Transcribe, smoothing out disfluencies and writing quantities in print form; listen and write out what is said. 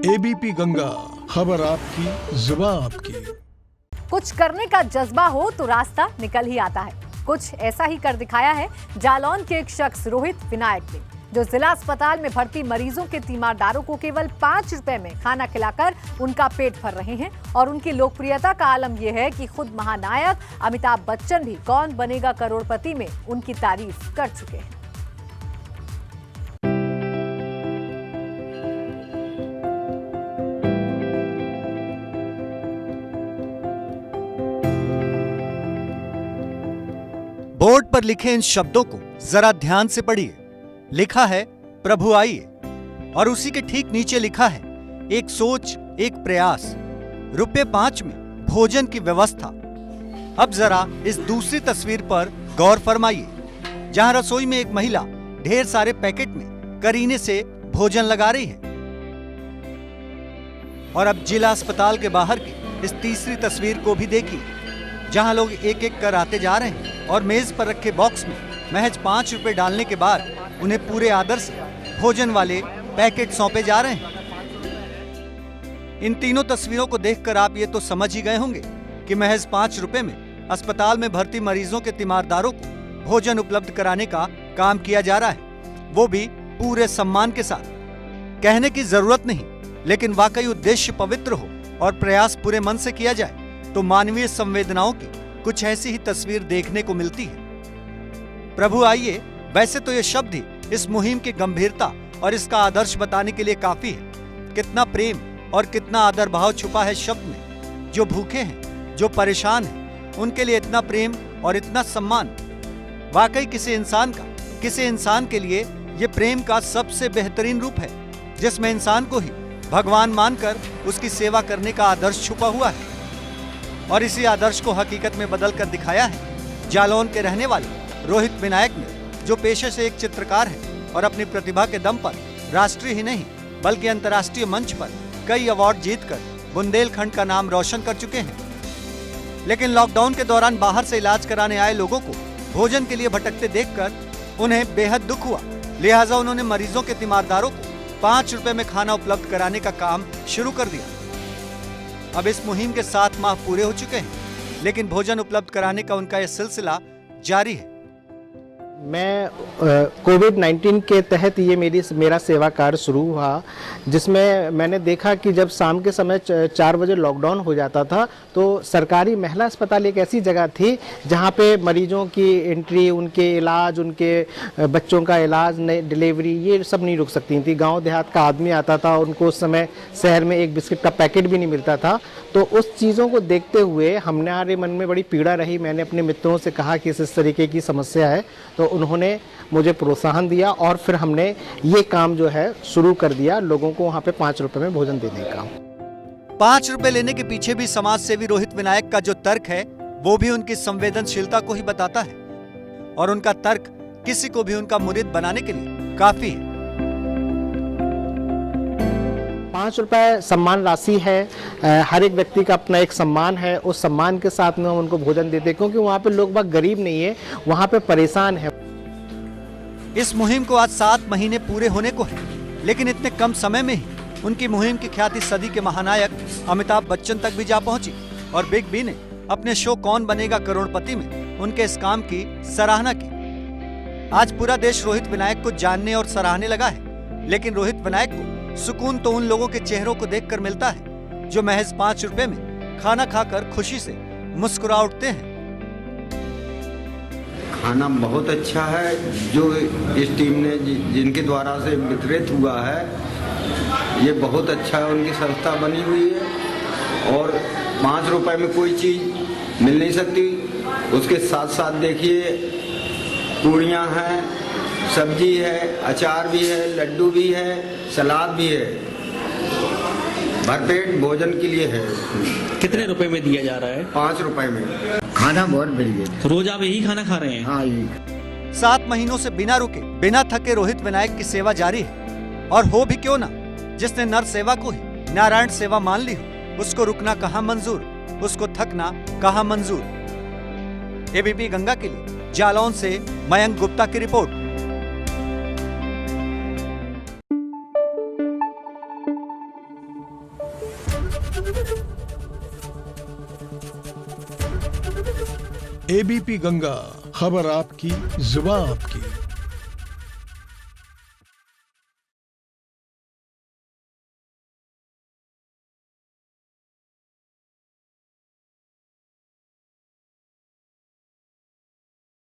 ABP Ganga, खबर आपकी, जुबान आपकी। कुछ करने का जज्बा हो तो रास्ता निकल ही आता है। कुछ ऐसा ही कर दिखाया है जालौन के एक शख्स रोहित विनायक ने, जो जिला अस्पताल में भर्ती मरीजों के तीमारदारों को केवल 5 रुपए में खाना खिलाकर उनका पेट भर रहे हैं। और उनकी लोकप्रियता का आलम यह है कि खुद महानायक अमिताभ बच्चन भी कौन बनेगा करोड़पति में उनकी तारीफ कर चुके हैं। बोर्ड पर लिखे इन शब्दों को जरा ध्यान से पढ़िए। लिखा है प्रभु आइए, और उसी के ठीक नीचे लिखा है एक सोच एक प्रयास, रुपए 5 में भोजन की व्यवस्था। अब जरा इस दूसरी तस्वीर पर गौर फरमाइए, जहां रसोई में एक महिला ढेर सारे पैकेट में करीने से भोजन लगा रही है। और अब जिला अस्पताल के बाहर की इस तीसरी तस्वीर को भी देखिए, जहां लोग एक एक कर आते जा रहे हैं और मेज पर रखे बॉक्स में महज 5 रुपए डालने के बाद उन्हें पूरे आदर से भोजन वाले पैकेट सौंपे जा रहे हैं। इन तीनों तस्वीरों को देखकर आप ये तो समझ ही गए होंगे कि महज 5 रुपए में अस्पताल में भर्ती मरीजों के तीमारदारों को भोजन उपलब्ध कराने का काम किया जा रहा है, वो भी पूरे सम्मान के साथ। कहने की जरूरत नहीं, लेकिन वाकई उद्देश्य पवित्र हो और प्रयास पूरे मन से किया जाए तो मानवीय संवेदनाओं की कुछ ऐसी ही तस्वीर देखने को मिलती है। प्रभु आइए, वैसे तो ये शब्द ही इस मुहिम की गंभीरता और इसका आदर्श बताने के लिए काफी है। कितना प्रेम और कितना आदर भाव छुपा है शब्द में। जो भूखे हैं, जो परेशान हैं, उनके लिए इतना प्रेम और इतना सम्मान। वाकई किसी इंसान के लिए ये प्रेम का सबसे बेहतरीन रूप है, जिसमें इंसान को ही भगवान मानकर उसकी सेवा करने का आदर्श छुपा हुआ है। और इसी आदर्श को हकीकत में बदल कर दिखाया है जालौन के रहने वाले रोहित विनायक ने, जो पेशे से एक चित्रकार है और अपनी प्रतिभा के दम पर राष्ट्रीय ही नहीं बल्कि अंतर्राष्ट्रीय मंच पर कई अवार्ड जीतकर बुंदेलखंड का नाम रोशन कर चुके हैं। लेकिन लॉकडाउन के दौरान बाहर से इलाज कराने आए लोगों को भोजन के लिए भटकते देखकर उन्हें बेहद दुख हुआ। लिहाजा उन्होंने मरीजों के तीमारदारों को 5 रुपए में खाना उपलब्ध कराने का काम शुरू कर दिया। अब इस मुहिम के 7 माह पूरे हो चुके हैं, लेकिन भोजन उपलब्ध कराने का उनका यह सिलसिला जारी है। मैं कोविड-19 के तहत ये मेरा सेवा कार्य शुरू हुआ, जिसमें मैंने देखा कि जब शाम के समय 4 बजे लॉकडाउन हो जाता था तो सरकारी महिला अस्पताल एक ऐसी जगह थी जहाँ पे मरीजों की एंट्री, उनके इलाज, उनके बच्चों का इलाज, डिलीवरी, ये सब नहीं रुक सकती थी। गांव देहात का आदमी आता था, उनको उस समय शहर में एक बिस्किट का पैकेट भी नहीं मिलता था। तो उस चीज़ों को देखते हुए हमारे मन में बड़ी पीड़ा रही। मैंने अपने मित्रों से कहा कि इस तरीके की समस्या है, तो उन्होंने मुझे प्रोत्साहन दिया और फिर हमने ये काम जो है शुरू कर दिया, लोगों को वहाँ पे 5 रुपए में भोजन देने का। 5 रुपए लेने के पीछे भी समाज सेवी रोहित विनायक का जो तर्क है वो भी उनकी संवेदनशीलता को ही बताता है, और उनका तर्क किसी को भी उनका मुरीद बनाने के लिए काफी है। 5 रुपए सम्मान राशि है, हर एक व्यक्ति का अपना एक सम्मान है। उस सम्मान के साथ में हम उनको भोजन देते हैं, क्योंकि वहाँ पे लोग बहुत गरीब नहीं है, वहाँ पे परेशान है। इस मुहिम को आज 7 महीने पूरे होने को है, लेकिन इतने कम समय में ही उनकी मुहिम की ख्याति सदी के महानायक अमिताभ बच्चन तक भी जा पहुंची। और बिग बी ने अपने शो कौन बनेगा करोड़पति में उनके इस काम की सराहना की। आज पूरा देश रोहित विनायक को जानने और सराहने लगा है, लेकिन रोहित विनायक को सुकून तो उन लोगों के चेहरों को देखकर मिलता है जो महज 5 रुपए में खाना खाकर खुशी से मुस्कुरा उठते हैं। खाना बहुत अच्छा है, जो इस टीम ने जिनके द्वारा से वितरित हुआ है, ये बहुत अच्छा है। उनकी संस्था बनी हुई है और 5 रुपए में कोई चीज़ मिल नहीं सकती। उसके साथ साथ देखिए पूड़ियाँ हैं, सब्जी है, अचार भी है, लड्डू भी है, सलाद भी है, भरपेट भोजन के लिए है। कितने रुपए में दिया जा रहा है? 5 रुपए में। खाना बहुत बढ़िया। रोज आप यही खाना खा रहे हैं? हाँ, यही। 7 महीनों से बिना रुके बिना थके रोहित विनायक की सेवा जारी है। और हो भी क्यों ना, जिसने नर सेवा को ही नारायण सेवा मान ली हो, उसको रुकना कहाँ मंजूर, उसको थकना कहाँ मंजूर। एबीपी गंगा के लिए जालौन से मयंक गुप्ता की रिपोर्ट। एबीपी गंगा, खबर आपकी, जुबान आपकी।